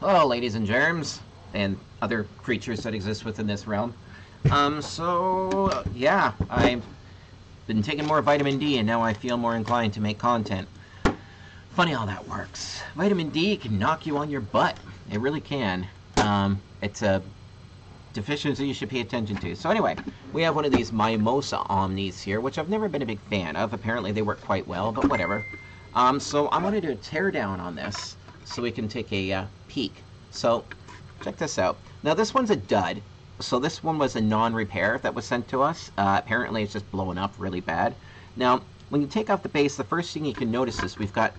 Hello, ladies and germs, and other creatures that exist within this realm. Yeah, I've been taking more vitamin D, and now I feel more inclined to make content. Funny how that works. Vitamin D can knock you on your butt. It really can. It's a deficiency you should pay attention to. So anyway, we have one of these Mimosa Omnis here, which I've never been a big fan of. Apparently they work quite well, but whatever. So I'm going to do a teardown on this, so we can take a peek. So check this out. Now this one's a dud. So this one was a non-repair that was sent to us. Apparently it's just blowing up really bad. Now when you take off the base, the first thing you can notice is we've got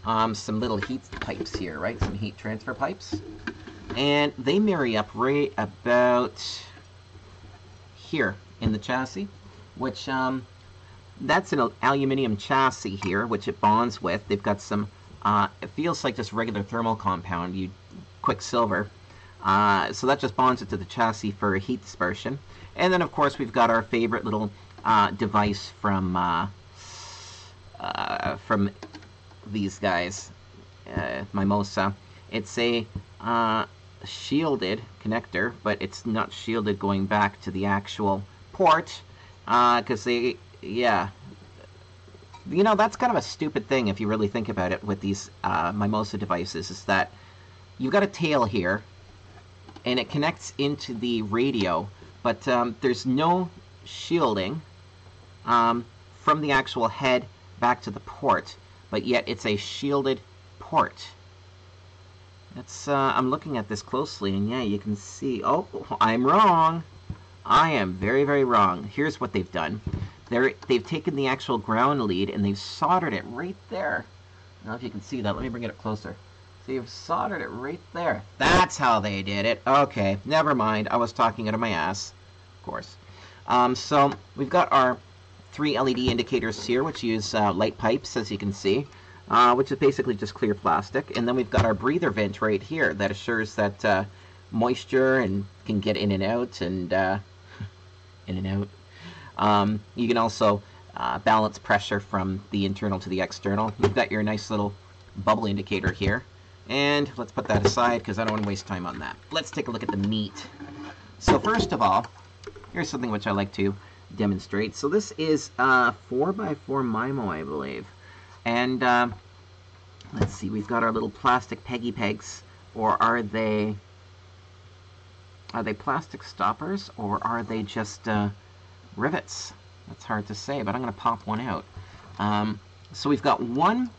some little heat pipes here, right? Some heat transfer pipes. And they marry up right about here in the chassis, which that's an aluminum chassis here, which it bonds with. They've got some, it feels like just regular thermal compound, quicksilver. So that just bonds it to the chassis for heat dispersion. And then, of course, we've got our favorite little device from these guys, Mimosa. It's a shielded connector, but it's not shielded going back to the actual port, because yeah, you know, that's kind of a stupid thing if you really think about it with these Mimosa devices, is that you've got a tail here and it connects into the radio, but there's no shielding from the actual head back to the port, but yet it's a shielded port. It's, I'm looking at this closely, and yeah, you can see, oh, I'm wrong. I am very, very wrong. Here's what they've done. They've taken the actual ground lead, and they've soldered it right there. I don't know if you can see that. Let me bring it up closer. So you've soldered it right there. That's how they did it. Okay, never mind. I was talking out of my ass, of course. So we've got our 3 LED indicators here, which use light pipes, as you can see. Which is basically just clear plastic. And then we've got our breather vent right here that assures that moisture and can get in and out, and in and out. You can also balance pressure from the internal to the external. You've got your nice little bubble indicator here. And let's put that aside because I don't want to waste time on that. Let's take a look at the meat. So first of all, here's something which I like to demonstrate. So this is 4x4 MIMO, I believe. And let's see, we've got our little plastic peggy pegs, or are they plastic stoppers, or are they just rivets? That's hard to say, but I'm going to pop one out. So we've got one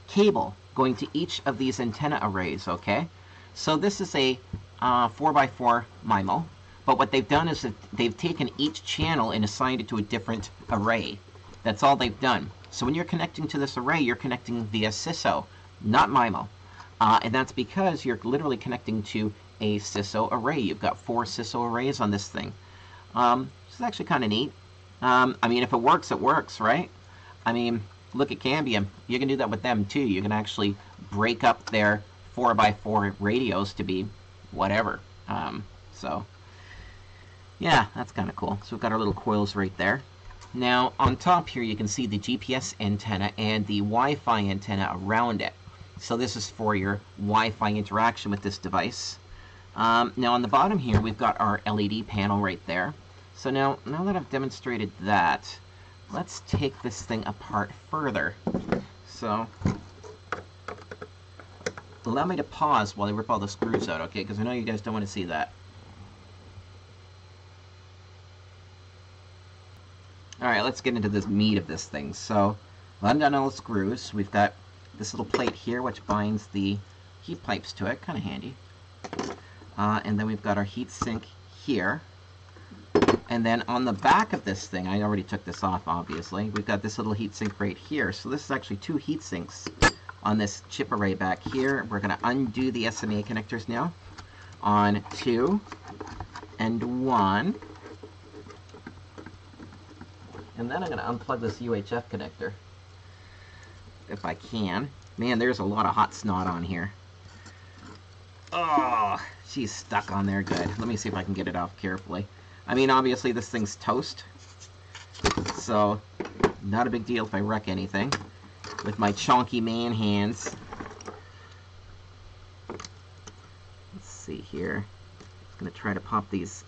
cable going to each of these antenna arrays, okay? So this is a 4x4 MIMO, but what they've done is that they've taken each channel and assigned it to a different array. That's all they've done. So when you're connecting to this array, you're connecting via SISO, not MIMO. And that's because you're literally connecting to a SISO array. You've got 4 SISO arrays on this thing. It's actually kind of neat. I mean, if it works, right? I mean, look at Cambium. You can do that with them, too. You can actually break up their 4x4 radios to be whatever. So, yeah, that's kind of cool. So we've got our little coils right there. Now, on top here, you can see the GPS antenna and the Wi-Fi antenna around it. So this is for your Wi-Fi interaction with this device. Now, on the bottom here, we've got our LED panel right there. So now that I've demonstrated that, let's take this thing apart further. So, allow me to pause while I rip all the screws out, okay? Because I know you guys don't want to see that. Alright, let's get into this meat of this thing. So, undone all the screws. We've got this little plate here which binds the heat pipes to it. Kind of handy. And then we've got our heat sink here. And then on the back of this thing, I already took this off, obviously, we've got this little heat sink right here. So this is actually 2 heat sinks on this chip array back here. We're going to undo the SMA connectors now on 2 and 1. And then I'm going to unplug this UHF connector, if I can. Man, there's a lot of hot snot on here. Oh, she's stuck on there good. Let me see if I can get it off carefully. I mean, obviously this thing's toast, so not a big deal if I wreck anything with my chonky man hands. here. I'm going to try to pop these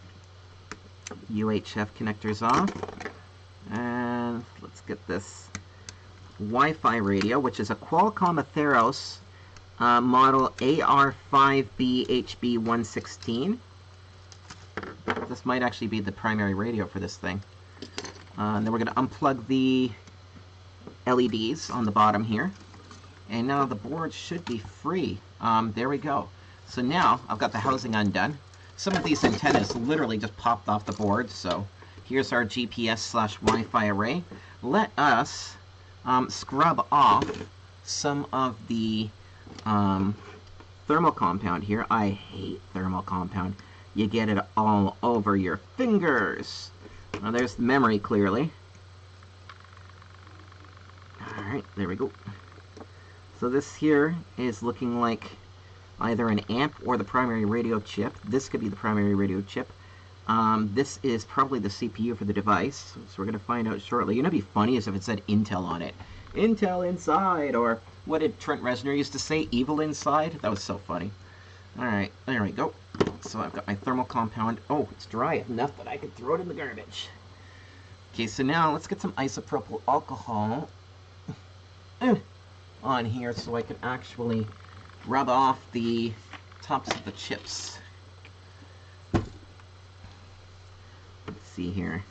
UHF connectors off. And let's get this Wi-Fi radio, which is a Qualcomm Atheros model AR5B-HB116. This might actually be the primary radio for this thing. And then we're going to unplug the LEDs on the bottom here. And now the board should be free. There we go. So now I've got the housing undone. Some of these antennas literally just popped off the board. So here's our GPS/Wi-Fi array. Let us scrub off some of the thermal compound here. I hate thermal compound. You get it all over your fingers. Now there's the memory clearly. Alright, there we go. So this here is looking like either an amp or the primary radio chip. This could be the primary radio chip. This is probably the CPU for the device, so we're going to find out shortly. You know, it'd be funny is if it said Intel on it. Intel inside, or what did Trent Reznor used to say? Evil inside? That was so funny. Alright, there we go. So I've got my thermal compound. Oh, it's dry enough that I could throw it in the garbage. Okay, so now let's get some isopropyl alcohol on here so I can actually rub off the tops of the chips. Let's see here.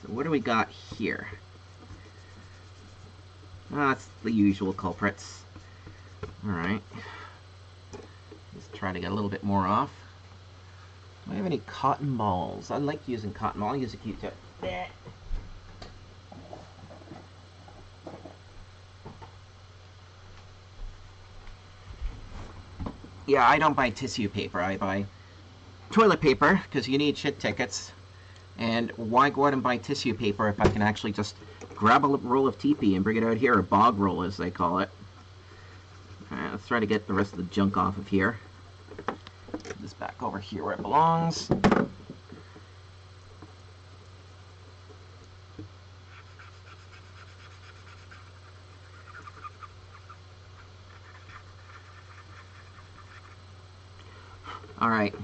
So what do we got here? That's the usual culprits. Alright. Let's try to get a little bit more off. Do I have any cotton balls? I like using cotton ball. I'll use a Q-tip. Yeah, I don't buy tissue paper. I buy toilet paper because you need shit tickets. And why go out and buy tissue paper if I can actually just grab a roll of TP and bring it out here, a bog roll as they call it. Alright, let's try to get the rest of the junk off of here. Put this back over here where it belongs. Alright,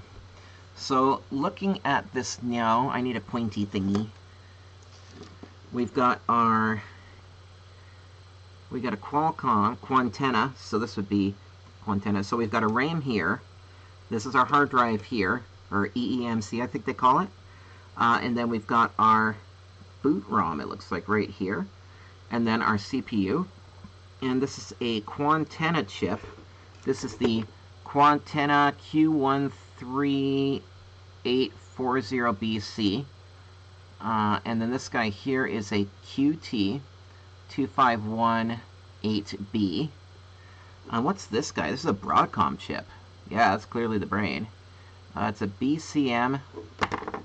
so looking at this now, I need a pointy thingy. We've got a Qualcomm Quantenna, so this would be Quantenna. So we've got a RAM here. This is our hard drive here, or EEMC I think they call it. And then we've got our boot ROM, it looks like right here. And then our CPU. And this is a Quantenna chip. This is the Quantenna Q13840BC. And then this guy here is a QT2518B. What's this guy? This is a Broadcom chip. Yeah, that's clearly the brain. It's a BCM.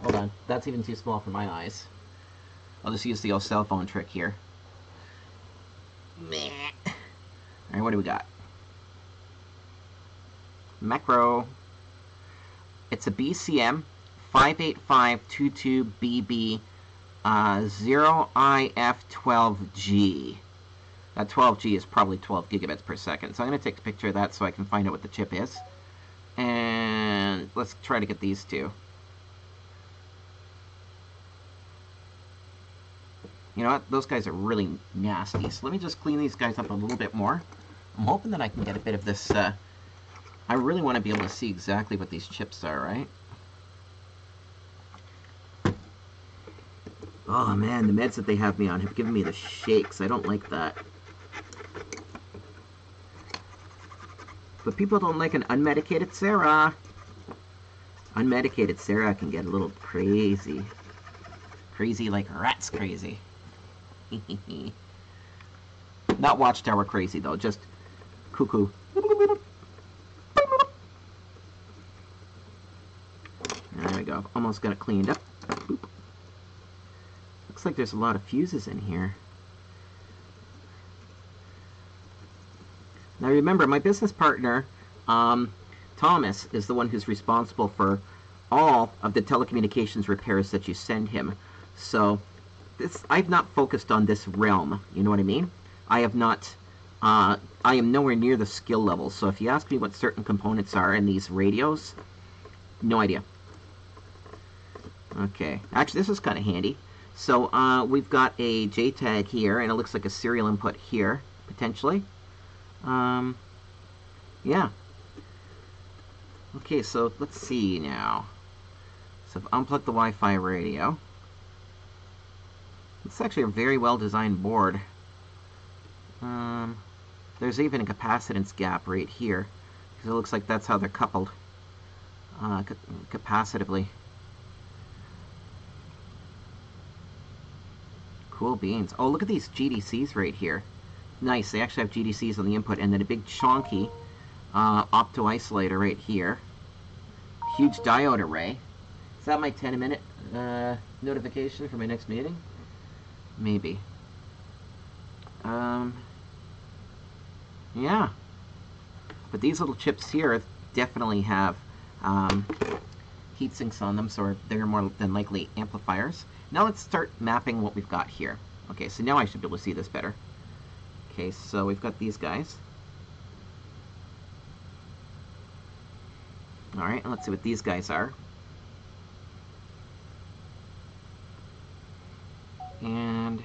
Hold on, that's even too small for my eyes. I'll just use the old cell phone trick here. Alright, what do we got? Macro. It's a BCM 58522BB 0IF12G. That 12G is probably 12 gigabits per second. So I'm going to take a picture of that so I can find out what the chip is. And let's try to get these two. You know what? Those guys are really nasty. So let me just clean these guys up a little bit more. I'm hoping that I can get a bit of this. I really want to be able to see exactly what these chips are, right? Oh man, the meds that they have me on have given me the shakes. I don't like that. But people don't like an unmedicated Sarah. Unmedicated Sarah can get a little crazy. Crazy like rats crazy. Not Watchtower crazy though, just cuckoo. There we go. Almost got it cleaned up. Boop. Looks like there's a lot of fuses in here. Now remember, my business partner, Thomas, is the one who's responsible for all of the telecommunications repairs that you send him. So I've not focused on this realm. You know what I mean? I have not. I am nowhere near the skill level. So if you ask me what certain components are in these radios, no idea. Okay, actually this is kind of handy. So we've got a JTAG here, and it looks like a serial input here, potentially. Yeah. Okay, so let's see now. So I've unplugged the Wi-Fi radio. It's actually a very well designed board. There's even a capacitance gap right here, because it looks like that's how they're coupled capacitively. Cool beans. Oh, look at these GDCs right here. Nice, they actually have GDCs on the input, and then a big chonky opto-isolator right here. Huge diode array. Is that my 10-minute notification for my next meeting? Maybe. Yeah. But these little chips here definitely have heat sinks on them, so they're more than likely amplifiers. Now let's start mapping what we've got here. Okay, so now I should be able to see this better. Okay, so we've got these guys. Alright, and let's see what these guys are. And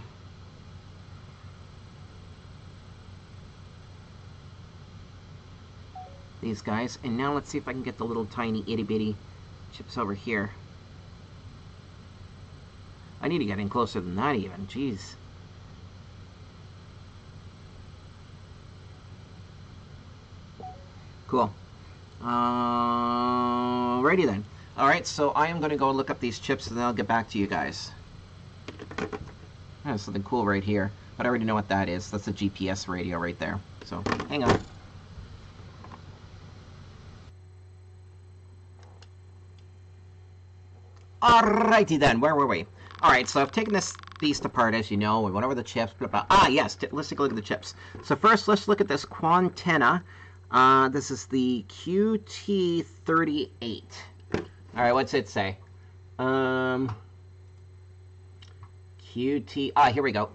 these guys. And now let's see if I can get the little tiny itty-bitty chips over here. I need to get in closer than that even. Jeez. Cool. Alrighty then. Alright, so I am going to go look up these chips and then I'll get back to you guys. There's something cool right here, but I already know what that is. That's a GPS radio right there. So, hang on. Alrighty then, where were we? Alright, so I've taken this beast apart, as you know. We went over the chips. Blah, blah. Ah, yes, let's take a look at the chips. So first, let's look at this Quantenna. This is the QT38. Alright, what's it say? QT... Ah, here we go.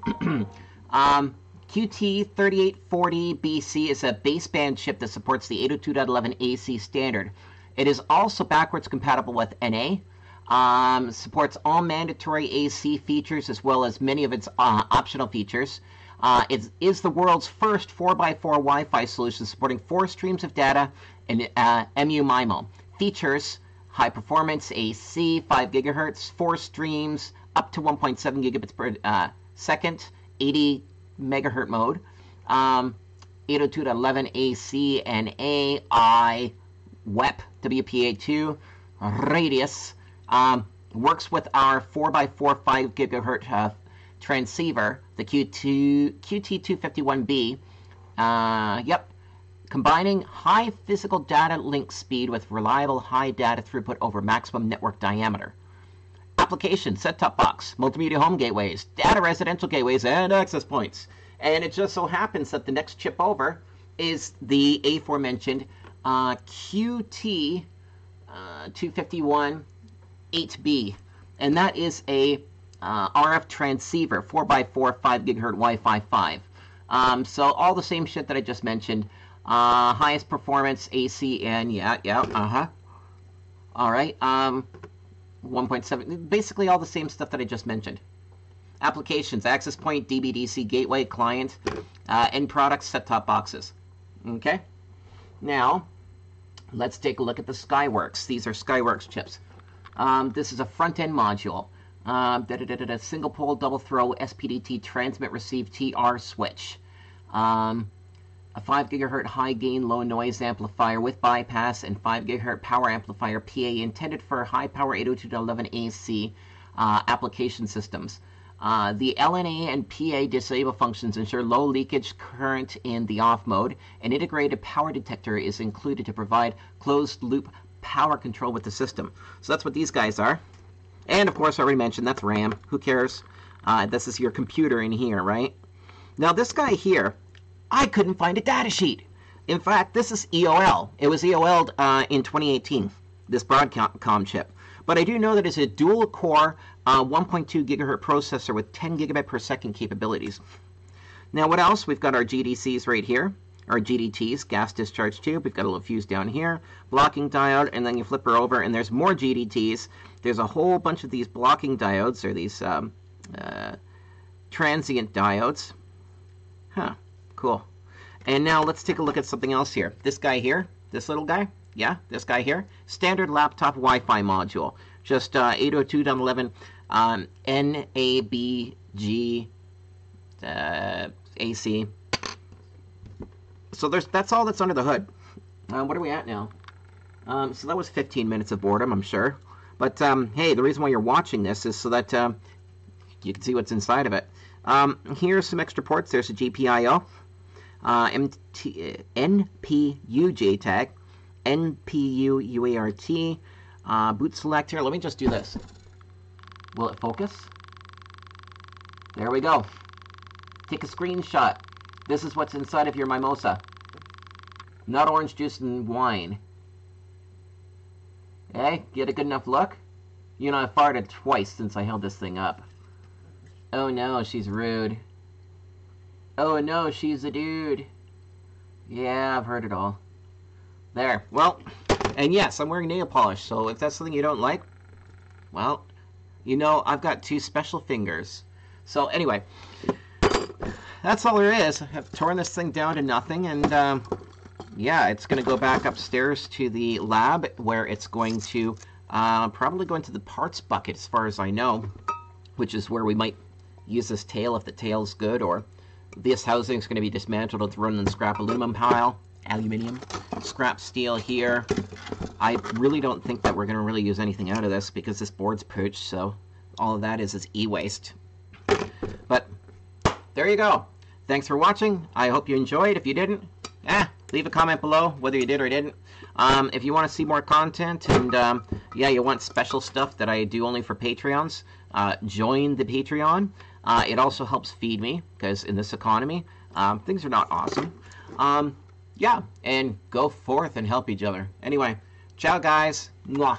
QT3840BC is a baseband chip that supports the 802.11 AC standard. It is also backwards compatible with NA. Supports all mandatory AC features as well as many of its optional features. It is the world's first 4x4 Wi-Fi solution supporting 4 streams of data and MU-MIMO. Features high performance AC, 5 gigahertz, 4 streams, up to 1.7 gigabits per second, 80 megahertz mode, 802.11 AC and AI, WEP, WPA2, radius. Works with our 4x4 5 gigahertz transceiver, the QT251B. Yep. Combining high physical data link speed with reliable high data throughput over maximum network diameter. Application, set-top box, multimedia home gateways, data residential gateways, and access points. And it just so happens that the next chip over is the aforementioned QT251 8B, and that is a RF transceiver, 4x4, 5 gigahertz Wi-Fi 5. So all the same shit that I just mentioned. Highest performance AC and all right. 1.7, basically all the same stuff that I just mentioned. Applications, access point, DB/DC gateway, client, end products, set-top boxes. Okay. Now, let's take a look at the Skyworks. These are Skyworks chips. This is a front-end module. Single pole, double throw, SPDT, transmit, receive, TR switch. A 5 gigahertz high gain, low noise amplifier with bypass and 5 gigahertz power amplifier PA intended for high power 802.11 AC application systems. The LNA and PA disable functions ensure low leakage current in the off mode. An integrated power detector is included to provide closed loop power control with the system. So that's what these guys are. And of course I already mentioned that's RAM. Who cares? This is your computer in here, right? Now this guy here, I couldn't find a data sheet. In fact, this is EOL. It was EOL'd in 2018, this Broadcom chip. But I do know that it's a dual-core 1.2 gigahertz processor with 10 gigabit per second capabilities. Now, what else? We've got our GDCs right here, our GDTs, gas discharge tube. We've got a little fuse down here, blocking diode, and then you flip her over, and there's more GDTs. There's a whole bunch of these blocking diodes, or these transient diodes. Huh, cool. And now let's take a look at something else here. This guy here, this little guy, yeah, this guy here, standard laptop Wi-Fi module, just 802.11 NABG AC. So that's all that's under the hood. What are we at now? So that was 15 minutes of boredom, I'm sure. But hey, the reason why you're watching this is so that you can see what's inside of it. Here's some extra ports. There's a GPIO, NPU JTAG, NPU UART, boot selector. Let me just do this. Will it focus? There we go. Take a screenshot. This is what's inside of your Mimosa. Not orange juice and wine. Hey, get a good enough look? You know, I farted twice since I held this thing up. Oh no, she's rude. Oh no, she's a dude. Yeah, I've heard it all. There. Well, and yes, I'm wearing nail polish, so if that's something you don't like, well, you know, I've got two special fingers. So anyway, that's all there is. I've torn this thing down to nothing, and yeah, it's going to go back upstairs to the lab, where it's going to probably go into the parts bucket, as far as I know, which is where we might use this tail if the tail's good, or this housing is going to be dismantled and thrown in the scrap aluminum pile. Aluminium. Scrap steel here. I really don't think that we're going to really use anything out of this, because this board's pooched, so all of that is e-waste. But there you go. Thanks for watching. I hope you enjoyed. If you didn't, leave a comment below whether you did or didn't. If you want to see more content, and yeah, you want special stuff that I do only for Patreons, join the Patreon. It also helps feed me, because in this economy, things are not awesome. Yeah, and go forth and help each other. Anyway, ciao guys. Mwah.